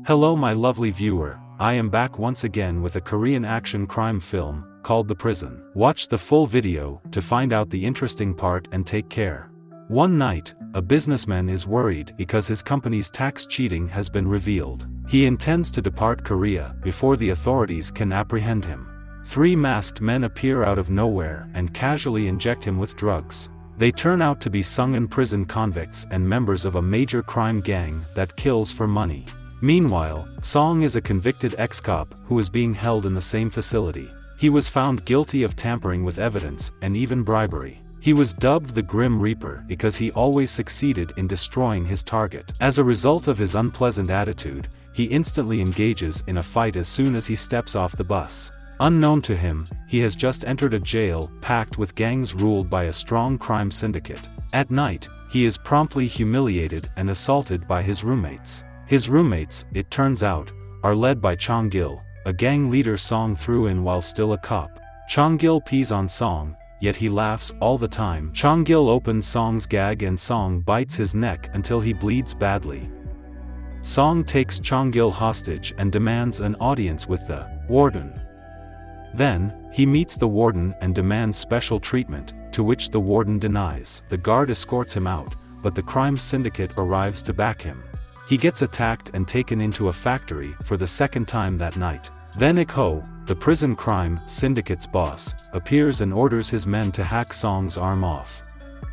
Hello my lovely viewer, I am back once again with a Korean action crime film, called The Prison. Watch the full video to find out the interesting part and take care. One night, a businessman is worried because his company's tax cheating has been revealed. He intends to depart Korea before the authorities can apprehend him. Three masked men appear out of nowhere and casually inject him with drugs. They turn out to be Sungin prison convicts and members of a major crime gang that kills for money. Meanwhile, Song is a convicted ex-cop who is being held in the same facility. He was found guilty of tampering with evidence and even bribery. He was dubbed the Grim Reaper because he always succeeded in destroying his target. As a result of his unpleasant attitude, he instantly engages in a fight as soon as he steps off the bus. Unknown to him, he has just entered a jail packed with gangs ruled by a strong crime syndicate. At night, he is promptly humiliated and assaulted by his roommates. His roommates, it turns out, are led by Chong-gil, a gang leader Song threw in while still a cop. Chong-gil pees on Song, yet he laughs all the time. Chong-gil opens Song's gag and Song bites his neck until he bleeds badly. Song takes Chong-gil hostage and demands an audience with the warden. Then, he meets the warden and demands special treatment, to which the warden denies. The guard escorts him out, but the crime syndicate arrives to back him. He gets attacked and taken into a factory for the second time that night. Then Ik-ho, the prison crime syndicate's boss, appears and orders his men to hack Song's arm off.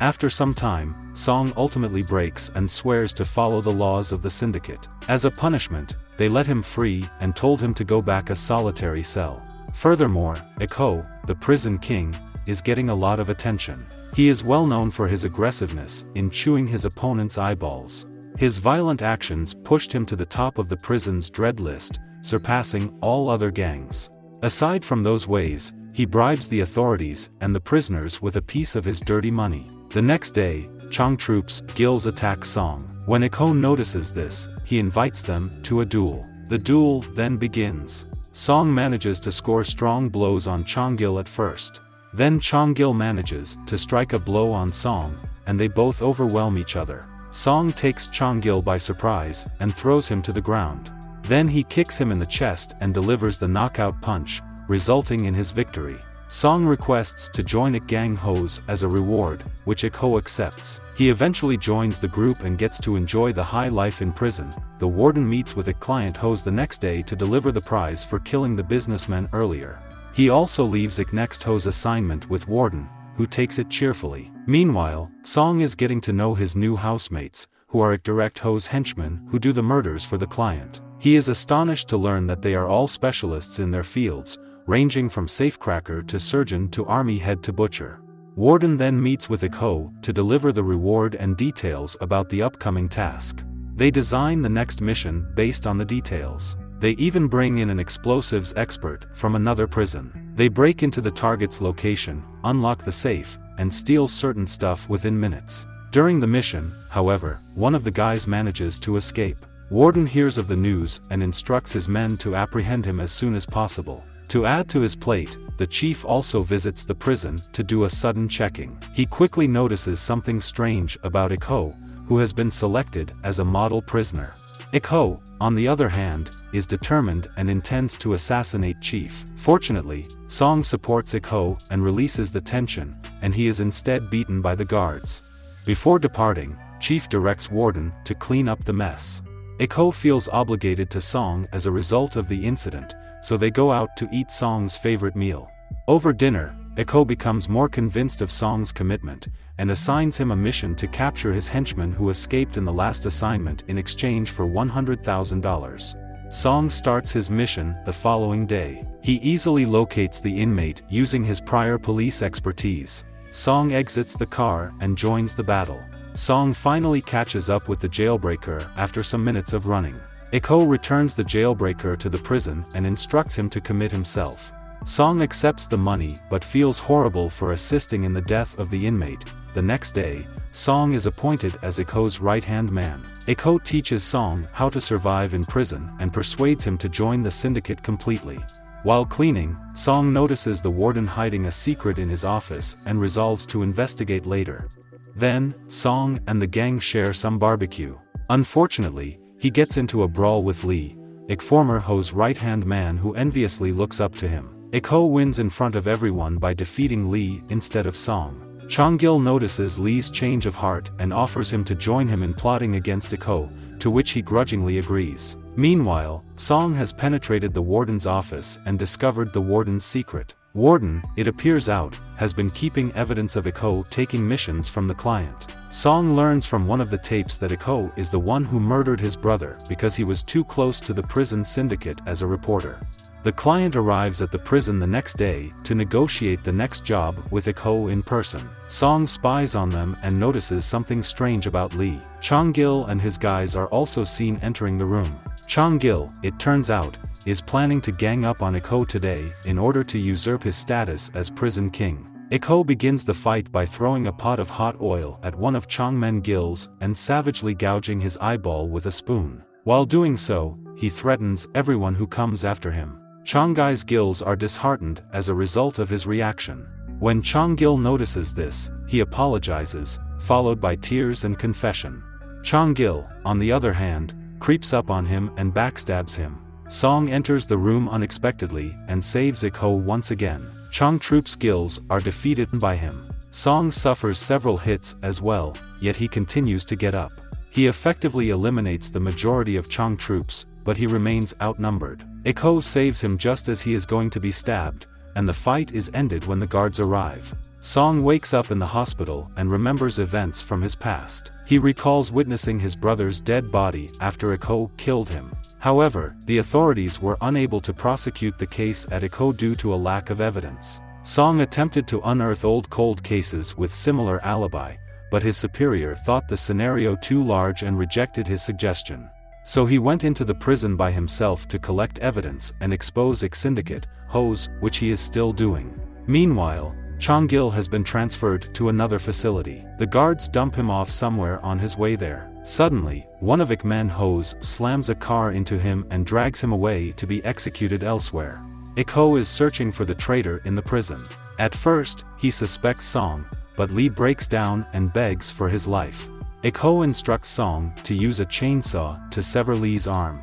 After some time, Song ultimately breaks and swears to follow the laws of the syndicate. As a punishment, they let him free and told him to go back a solitary cell. Furthermore, Ik-ho, the prison king, is getting a lot of attention. He is well known for his aggressiveness in chewing his opponent's eyeballs. His violent actions pushed him to the top of the prison's dread list, surpassing all other gangs. Aside from those ways, he bribes the authorities and the prisoners with a piece of his dirty money. The next day, Chong troops Gils attack Song. When Ik-ho notices this, he invites them to a duel. The duel then begins. Song manages to score strong blows on Chong-gil at first. Then Chong-gil manages to strike a blow on Song, and they both overwhelm each other. Song takes Chong-gil by surprise and throws him to the ground. Then he kicks him in the chest and delivers the knockout punch, resulting in his victory. Song requests to join Ik-gang Ho's as a reward, which Ik-ho accepts. He eventually joins the group and gets to enjoy the high life in prison. The warden meets with Ik-client Ho's the next day to deliver the prize for killing the businessman earlier. He also leaves Ik-next Ho's assignment with warden, who takes it cheerfully. Meanwhile, Song is getting to know his new housemates, who are Ik-direct Ho's henchmen who do the murders for the client. He is astonished to learn that they are all specialists in their fields, ranging from safecracker to surgeon to army head to butcher. Warden then meets with Ik-ho to deliver the reward and details about the upcoming task. They design the next mission based on the details. They even bring in an explosives expert from another prison. They break into the target's location, unlock the safe, and steal certain stuff within minutes. During the mission, however, one of the guys manages to escape. Warden hears of the news and instructs his men to apprehend him as soon as possible. To add to his plate, the chief also visits the prison to do a sudden checking. He quickly notices something strange about Ik-ho, who has been selected as a model prisoner. Ik-ho, on the other hand, is determined and intends to assassinate Chief. Fortunately, Song supports Ik-ho and releases the tension, and he is instead beaten by the guards. Before departing, Chief directs Warden to clean up the mess. Ik-ho feels obligated to Song as a result of the incident, so they go out to eat Song's favorite meal. Over dinner, Ik-ho becomes more convinced of Song's commitment, and assigns him a mission to capture his henchman who escaped in the last assignment in exchange for $100,000. Song starts his mission the following day. He easily locates the inmate using his prior police expertise. Song exits the car and joins the battle. Song finally catches up with the jailbreaker after some minutes of running. Ik-ho returns the jailbreaker to the prison and instructs him to commit himself. Song accepts the money but feels horrible for assisting in the death of the inmate. The next day, Song is appointed as Ik-ho's right-hand man. Ik-ho teaches Song how to survive in prison and persuades him to join the syndicate completely. While cleaning, Song notices the warden hiding a secret in his office and resolves to investigate later. Then, Song and the gang share some barbecue. Unfortunately, he gets into a brawl with Lee, Ik, former Ho's right-hand man who enviously looks up to him. Ik Ho wins in front of everyone by defeating Lee instead of Song. Chong-gil notices Lee's change of heart and offers him to join him in plotting against Ik Ho, to which he grudgingly agrees. Meanwhile, Song has penetrated the warden's office and discovered the warden's secret. Warden, it appears out, has been keeping evidence of Ik Ho taking missions from the client. Song learns from one of the tapes that Ik Ho is the one who murdered his brother because he was too close to the prison syndicate as a reporter. The client arrives at the prison the next day to negotiate the next job with Ik Ho in person. Song spies on them and notices something strange about Lee. Chong-gil and his guys are also seen entering the room. Chong-gil, it turns out, is planning to gang up on Ik Ho today in order to usurp his status as prison king. Ik Ho begins the fight by throwing a pot of hot oil at one of Chong-men-gil's and savagely gouging his eyeball with a spoon. While doing so, he threatens everyone who comes after him. Chong-gai's gills are disheartened as a result of his reaction. When Chong-gil notices this, he apologizes, followed by tears and confession. Chong-gil, on the other hand, creeps up on him and backstabs him. Song enters the room unexpectedly and saves Ik Ho once again. Chong-troop's gills are defeated by him. Song suffers several hits as well, yet he continues to get up. He effectively eliminates the majority of Chong-troops, but he remains outnumbered. Ik Ho saves him just as he is going to be stabbed, and the fight is ended when the guards arrive. Song wakes up in the hospital and remembers events from his past. He recalls witnessing his brother's dead body after Ik Ho killed him. However, the authorities were unable to prosecute the case at Ik Ho due to a lack of evidence. Song attempted to unearth old cold cases with similar alibi, but his superior thought the scenario too large and rejected his suggestion. So he went into the prison by himself to collect evidence and expose Ik syndicate, Ho's, which he is still doing. Meanwhile, Chong-gil has been transferred to another facility. The guards dump him off somewhere on his way there. Suddenly, one of Ik Ho's slams a car into him and drags him away to be executed elsewhere. Ik Ho is searching for the traitor in the prison. At first, he suspects Song, but Lee breaks down and begs for his life. Ik Ho instructs Song to use a chainsaw to sever Lee's arm.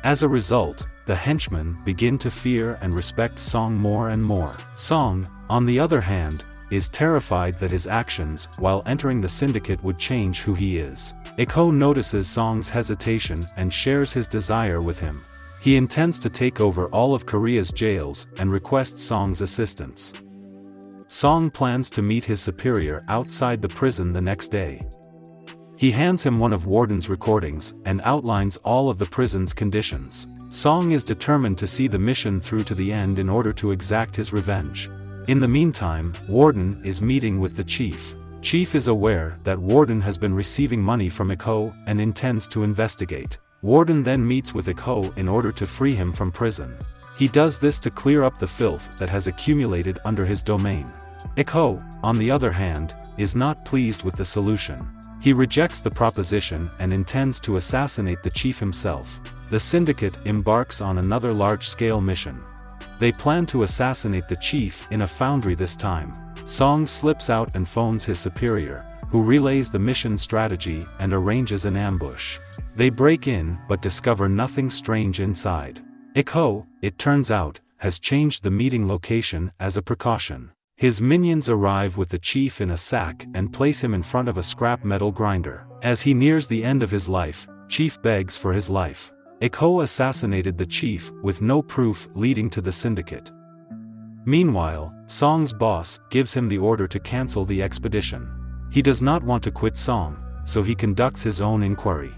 As a result, the henchmen begin to fear and respect Song more and more. Song, on the other hand, is terrified that his actions while entering the syndicate would change who he is. Ik Ho notices Song's hesitation and shares his desire with him. He intends to take over all of Korea's jails and requests Song's assistance. Song plans to meet his superior outside the prison the next day. He hands him one of Warden's recordings and outlines all of the prison's conditions. Song is determined to see the mission through to the end in order to exact his revenge. In the meantime, Warden is meeting with the chief. Chief is aware that Warden has been receiving money from Ik Ho and intends to investigate. Warden then meets with Ik Ho in order to free him from prison. He does this to clear up the filth that has accumulated under his domain. Ik Ho, on the other hand, is not pleased with the solution. He rejects the proposition and intends to assassinate the chief himself. The syndicate embarks on another large-scale mission. They plan to assassinate the chief in a foundry this time. Song slips out and phones his superior, who relays the mission strategy and arranges an ambush. They break in but discover nothing strange inside. Ik Ho, it turns out, has changed the meeting location as a precaution. His minions arrive with the chief in a sack and place him in front of a scrap metal grinder. As he nears the end of his life, Chief begs for his life. Ik Ho assassinated the chief with no proof leading to the syndicate. Meanwhile, Song's boss gives him the order to cancel the expedition. He does not want to quit Song, so he conducts his own inquiry.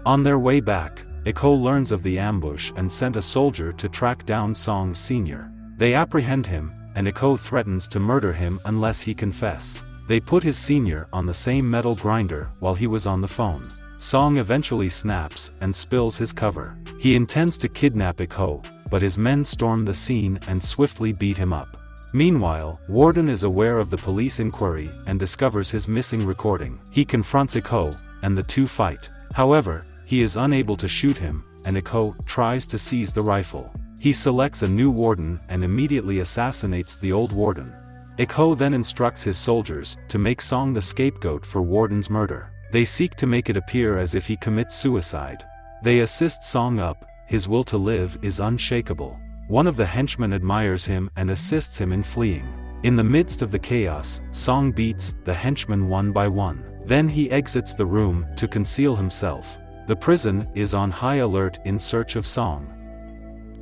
On their way back, Ik Ho learns of the ambush and sent a soldier to track down Song's senior. They apprehend him, and Ik Ho threatens to murder him unless he confess. They put his senior on the same metal grinder while he was on the phone. Song eventually snaps and spills his cover. He intends to kidnap Ik Ho, but his men storm the scene and swiftly beat him up. Meanwhile, Warden is aware of the police inquiry and discovers his missing recording. He confronts Ik Ho, and the two fight. However, he is unable to shoot him, and Ik Ho tries to seize the rifle. He selects a new warden and immediately assassinates the old warden. Ik Ho then instructs his soldiers to make Song the scapegoat for Warden's murder. They seek to make it appear as if he commits suicide. They assist Song up, his will to live is unshakable. One of the henchmen admires him and assists him in fleeing. In the midst of the chaos, Song beats the henchmen one by one. Then he exits the room to conceal himself. The prison is on high alert in search of Song.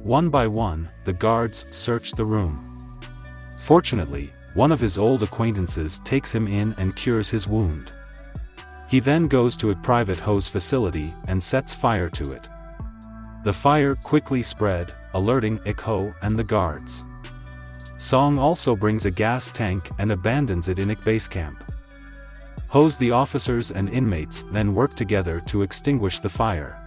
One by one, the guards search the room. Fortunately, one of his old acquaintances takes him in and cures his wound. He then goes to a private hose facility and sets fire to it. The fire quickly spread, alerting Ik-ho and the guards. Song also brings a gas tank and abandons it in Ik base camp. Ho's the officers and inmates then work together to extinguish the fire.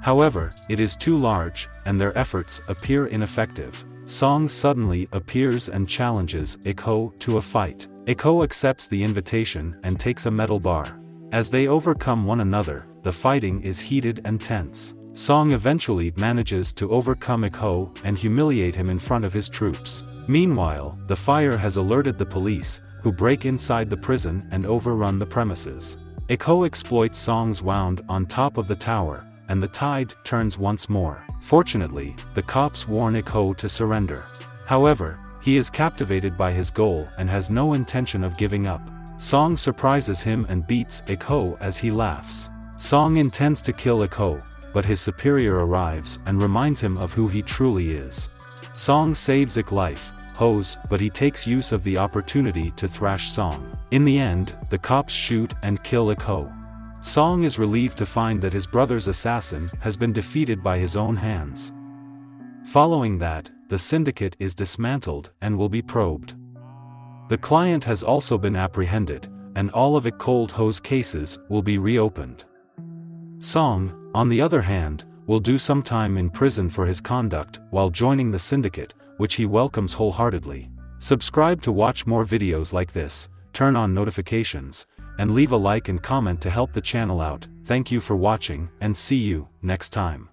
However, it is too large, and their efforts appear ineffective. Song suddenly appears and challenges Ik-ho to a fight. Ik-ho accepts the invitation and takes a metal bar. As they overcome one another, the fighting is heated and tense. Song eventually manages to overcome Ik-ho and humiliate him in front of his troops. Meanwhile, the fire has alerted the police, who break inside the prison and overrun the premises. Ik-ho exploits Song's wound on top of the tower, and the tide turns once more. Fortunately, the cops warn Ik-ho to surrender. However, he is captivated by his goal and has no intention of giving up. Song surprises him and beats Ik-ho as he laughs. Song intends to kill Ik-ho, but his superior arrives and reminds him of who he truly is. Song saves Ik-ho's life, but he takes use of the opportunity to thrash Song. In the end, the cops shoot and kill Ik-ho. Song is relieved to find that his brother's assassin has been defeated by his own hands. Following that, the syndicate is dismantled and will be probed. The client has also been apprehended, and all of Ik-ho's cases will be reopened. Song, on the other hand, will do some time in prison for his conduct while joining the syndicate, which he welcomes wholeheartedly. Subscribe to watch more videos like this, turn on notifications, and leave a like and comment to help the channel out. Thank you for watching, and see you next time.